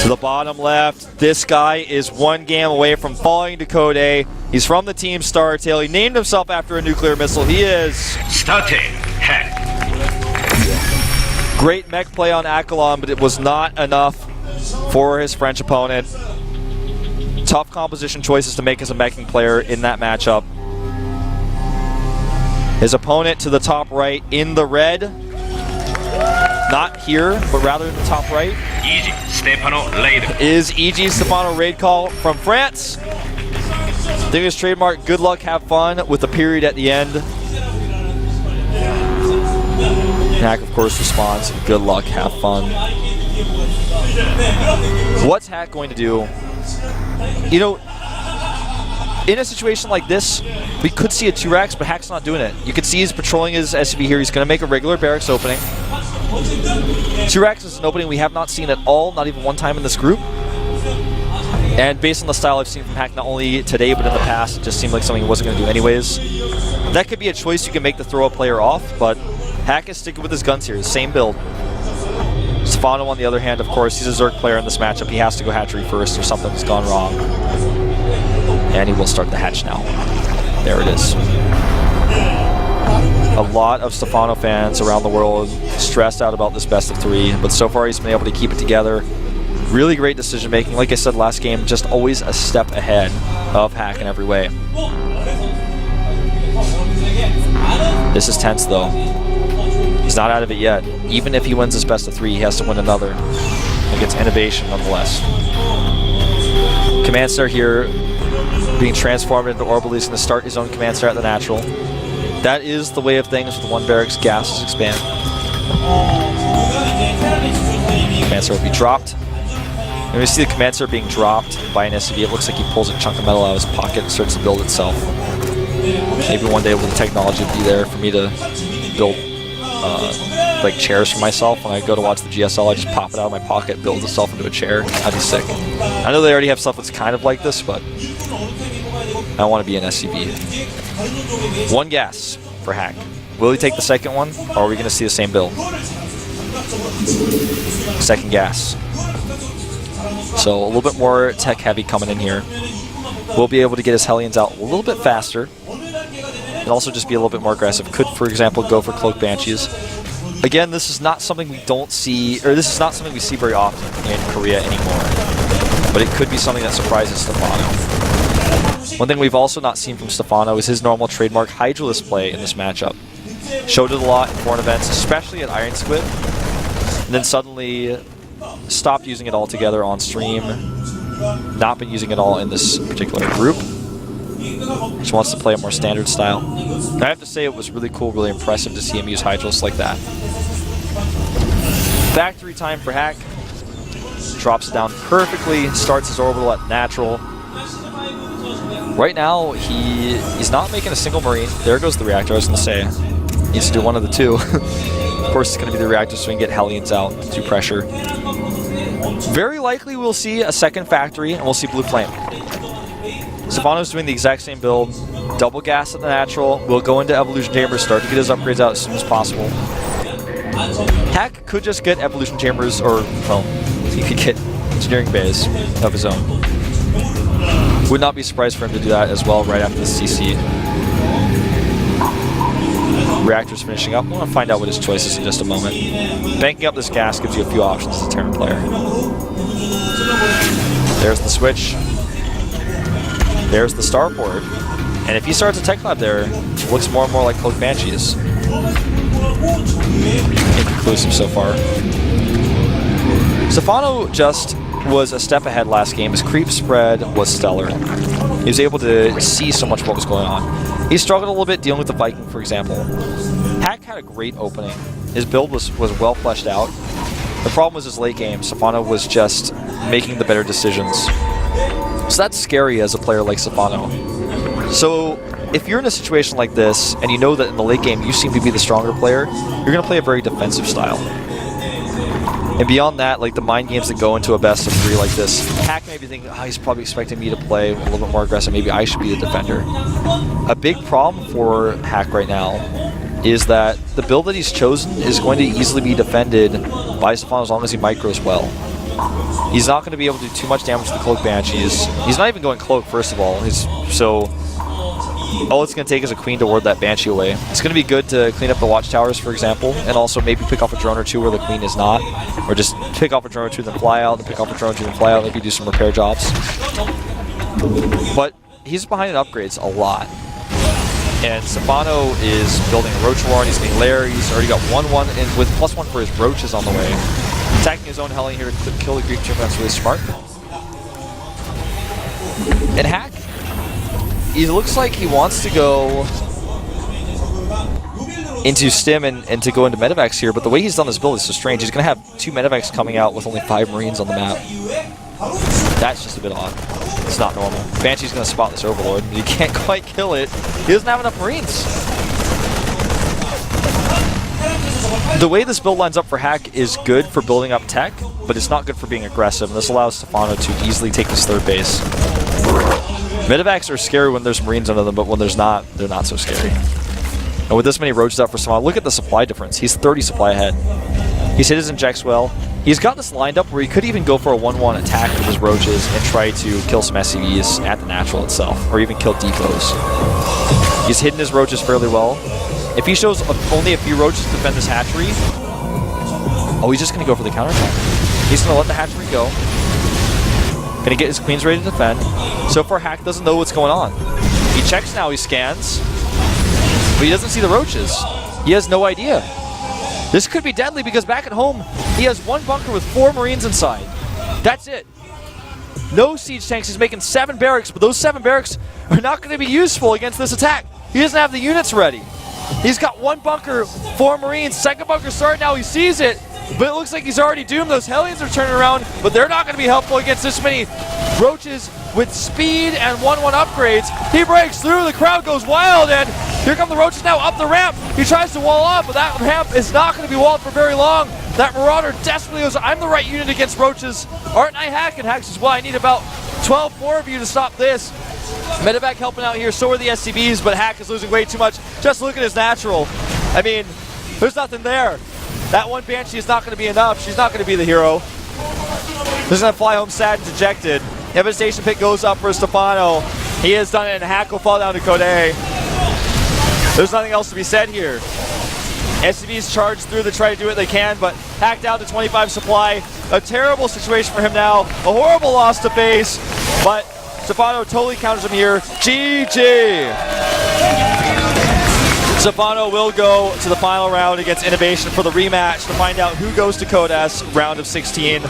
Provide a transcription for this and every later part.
To the bottom left, this guy is one game away from falling to Code A. He's from the team StarTale. He named himself after a nuclear missile. He is StarTale Hack. Great mech play on Akalon, but it was not enough for his French opponent. Tough composition choices to make as a meching player in that matchup. His opponent to the top right in the red. Not here, but rather in the top right. Easy Stephano later. Is EG Stephano raid call from France. I think his trademark, good luck, have fun, with a period at the end. Hack, of course, responds, good luck, have fun. What's Hack going to do? You know, in a situation like this, we could see a 2-Rax, but Hack's not doing it. You can see he's patrolling his SCV here. He's going to make a regular barracks opening. 2-Rax is an opening we have not seen at all, not even one time in this group. And based on the style I've seen from Hack, not only today, but in the past, it just seemed like something he wasn't going to do anyways. That could be a choice you can make to throw a player off, but Hack is sticking with his guns here, same build. Stephano, on the other hand, of course, he's a Zerg player in this matchup. He has to go hatchery first or something's gone wrong. And he will start the hatch now. There it is. A lot of Stephano fans around the world stressed out about this best of 3, but so far he's been able to keep it together. Really great decision making. Like I said last game, just always a step ahead of Hack in every way. This is tense though. He's not out of it yet. Even if he wins this best of 3, he has to win another against Innovation nonetheless. Command Star here being transformed into Orbital. He's going to start his own Command Star at the natural. That is the way of things with one barracks. Gases expand. Command Star will be dropped. And we see the Command Star being dropped by an SCV. It looks like he pulls a chunk of metal out of his pocket and starts to build itself. Maybe one day will the technology be there for me to build like chairs for myself. When I go to watch the GSL, I just pop it out of my pocket, build itself into a chair. That'd be sick. I know they already have stuff that's kind of like this, but I want to be an SCV. One gas for Hack. Will he take the second one, or are we going to see the same build? Second gas. So a little bit more tech heavy coming in here. We'll be able to get his Hellions out a little bit faster. And also just be a little bit more aggressive. Could, for example, go for Cloak Banshees. Again, this is not something we don't see, or this is not something we see very often in Korea anymore. But it could be something that surprises Stephano. One thing we've also not seen from Stephano is his normal trademark Hydralisk play in this matchup. Showed it a lot in foreign events, especially at Iron Squid. And then suddenly stopped using it altogether on stream. Not been using it all in this particular group. Just wants to play a more standard style. I have to say it was really cool, really impressive to see him use Hydralisk like that. Factory time for Hack. Drops it down perfectly, starts his orbital at natural. Right now, he's not making a single Marine. There goes the reactor, I was going to say. He needs to do one of the two. Of course, it's going to be the reactor so we can get Hellions out to pressure. Very likely we'll see a second factory, and we'll see Blue Flame. Stephano's doing the exact same build. Double gas at the natural. We'll go into Evolution Chambers, start to get his upgrades out as soon as possible. Hack could just get Evolution Chambers, or, well, he could get Engineering Bays of his own. Would not be surprised for him to do that as well right after the CC. Reactor's finishing up. We're going to find out what his choice is in just a moment. Banking up this gas gives you a few options as a Terran player. There's the switch. There's the starport. And if he starts a tech lab there, it looks more and more like Cloak Banshees. Inconclusive so far. Stephano just was a step ahead last game. His creep spread was stellar. He was able to see so much of what was going on. He struggled a little bit dealing with the Viking, for example. Hack had a great opening. His build was well fleshed out. The problem was his late game. Stephano was just making the better decisions. So that's scary as a player like Stephano. So if you're in a situation like this, and you know that in the late game you seem to be the stronger player, you're going to play a very defensive style. And beyond that, like the mind games that go into a best of 3 like this, Hack may be thinking, oh, he's probably expecting me to play a little bit more aggressive, maybe I should be the defender. A big problem for Hack right now is that the build that he's chosen is going to easily be defended by Stephano as long as he micros well. He's not going to be able to do too much damage to the Cloak Banshees. He's not even going Cloak, first of all. All it's going to take is a Queen to ward that Banshee away. It's going to be good to clean up the Watchtowers, for example, and also maybe pick off a drone or two where the Queen is not. Or just pick off a drone or two, then fly out, and pick off a drone or two, then fly out, maybe do some repair jobs. But he's behind in upgrades a lot. And Stephano is building a Roach War, and he's getting Lair. He's already got 1-1, and with +1 for his Roaches on the way. Attacking his own Hellion here to kill the Creep Chimp, that's really smart. And Hack, he looks like he wants to go into Stim and to go into Medivacs here, but the way he's done this build is so strange. He's going to have 2 Medivacs coming out with only 5 Marines on the map. That's just a bit odd. It's not normal. Banshee's going to spot this Overlord, but he can't quite kill it. He doesn't have enough Marines. The way this build lines up for Hack is good for building up tech, but it's not good for being aggressive, and this allows Stephano to easily take this 3rd base. Medivacs are scary when there's Marines under them, but when there's not, they're not so scary. And with this many Roaches out for Stephano, look at the supply difference. He's 30 supply ahead. He's hit his injects well. He's got this lined up where he could even go for a 1-1 attack with his Roaches and try to kill some SCVs at the natural itself, or even kill depots. He's hidden his Roaches fairly well. If he shows only a few Roaches to defend this hatchery, he's just going to go for the counterattack. He's going to let the hatchery go. Going to get his Queens ready to defend. So far, Hack doesn't know what's going on. He checks now, he scans, but he doesn't see the Roaches. He has no idea. This could be deadly because back at home, he has 1 bunker with 4 Marines inside. That's it. No siege tanks. He's making 7 barracks, but those 7 barracks are not going to be useful against this attack. He doesn't have the units ready. He's got 1 bunker, 4 Marines. 2nd bunker started now. He sees it, but it looks like he's already doomed. Those Hellions are turning around, but they're not going to be helpful against this many Roaches with speed and 1-1 upgrades. He breaks through. The crowd goes wild, and here come the Roaches now up the ramp. He tries to wall off, but that ramp is not going to be walled for very long. That Marauder desperately goes, I'm the right unit against Roaches. Aren't I, Hack? And Hack says, well, I need about 12 more of you to stop this. Medivac helping out here, so are the SCVs, but Hack is losing way too much. Just look at his natural. I mean, there's nothing there. That 1 Banshee is not going to be enough. She's not going to be the hero. He's going to fly home sad and dejected. Devastation Pit goes up for Stephano. He has done it, and Hack will fall down to Code. There's nothing else to be said here. SCVs charge through to try to do what they can, but Hack down to 25 supply. A terrible situation for him now. A horrible loss to face, but Stephano totally counters him here. GG! Stephano will go to the final round against Innovation for the rematch to find out who goes to Codas round of 16.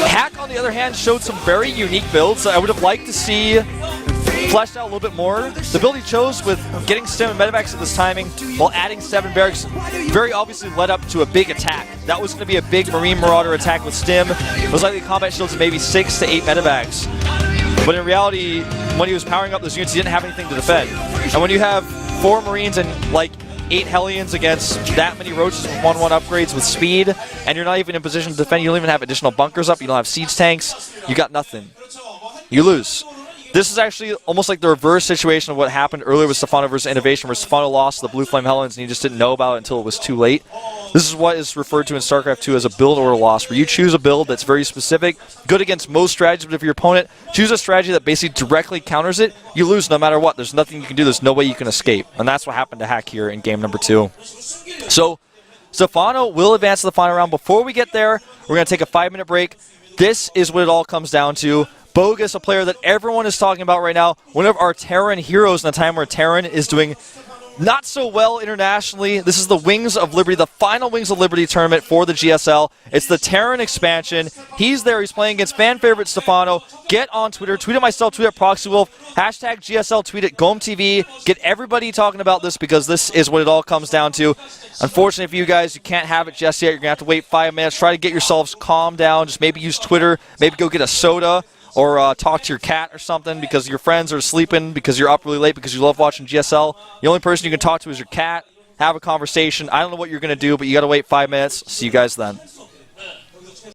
Hack, on the other hand, showed some very unique builds that I would have liked to see fleshed out a little bit more. The build he chose with getting Stim and Medivacs at this timing while adding 7 barracks very obviously led up to a big attack. That was going to be a big Marine Marauder attack with Stim. It was likely combat shields of maybe 6 to 8 Medivacs. But in reality, when he was powering up those units, he didn't have anything to defend. And when you have 4 Marines and like 8 Hellions against that many Roaches with 1-1 upgrades with speed, and you're not even in position to defend, you don't even have additional bunkers up, you don't have siege tanks, you got nothing. You lose. This is actually almost like the reverse situation of what happened earlier with Stephano versus Innovation, where Stephano lost to the Blue Flame Hellions and he just didn't know about it until it was too late. This is what is referred to in StarCraft 2 as a build order loss, where you choose a build that's very specific, good against most strategies, but if your opponent chooses a strategy that basically directly counters it, you lose no matter what. There's nothing you can do. There's no way you can escape. And that's what happened to Hack here in game number 2. So Stephano will advance to the final round. Before we get there, we're going to take a 5-minute break. This is what it all comes down to. Bogus, a player that everyone is talking about right now, one of our Terran heroes in a time where Terran is doing not so well internationally. This is the Wings of Liberty, the final Wings of Liberty tournament for the GSL. It's the Terran expansion. He's there. He's playing against fan favorite Stephano. Get on Twitter. Tweet at myself. Tweet at ProxyWolf. Hashtag GSL. Tweet at GOMTV. Get everybody talking about this because this is what it all comes down to. Unfortunately for you guys, you can't have it just yet. You're going to have to wait 5 minutes. Try to get yourselves calmed down. Just maybe use Twitter. Maybe go get a soda. Or talk to your cat or something because your friends are sleeping, because you're up really late, because you love watching GSL. The only person you can talk to is your cat. Have a conversation. I don't know what you're going to do, but you got to wait 5 minutes. See you guys then.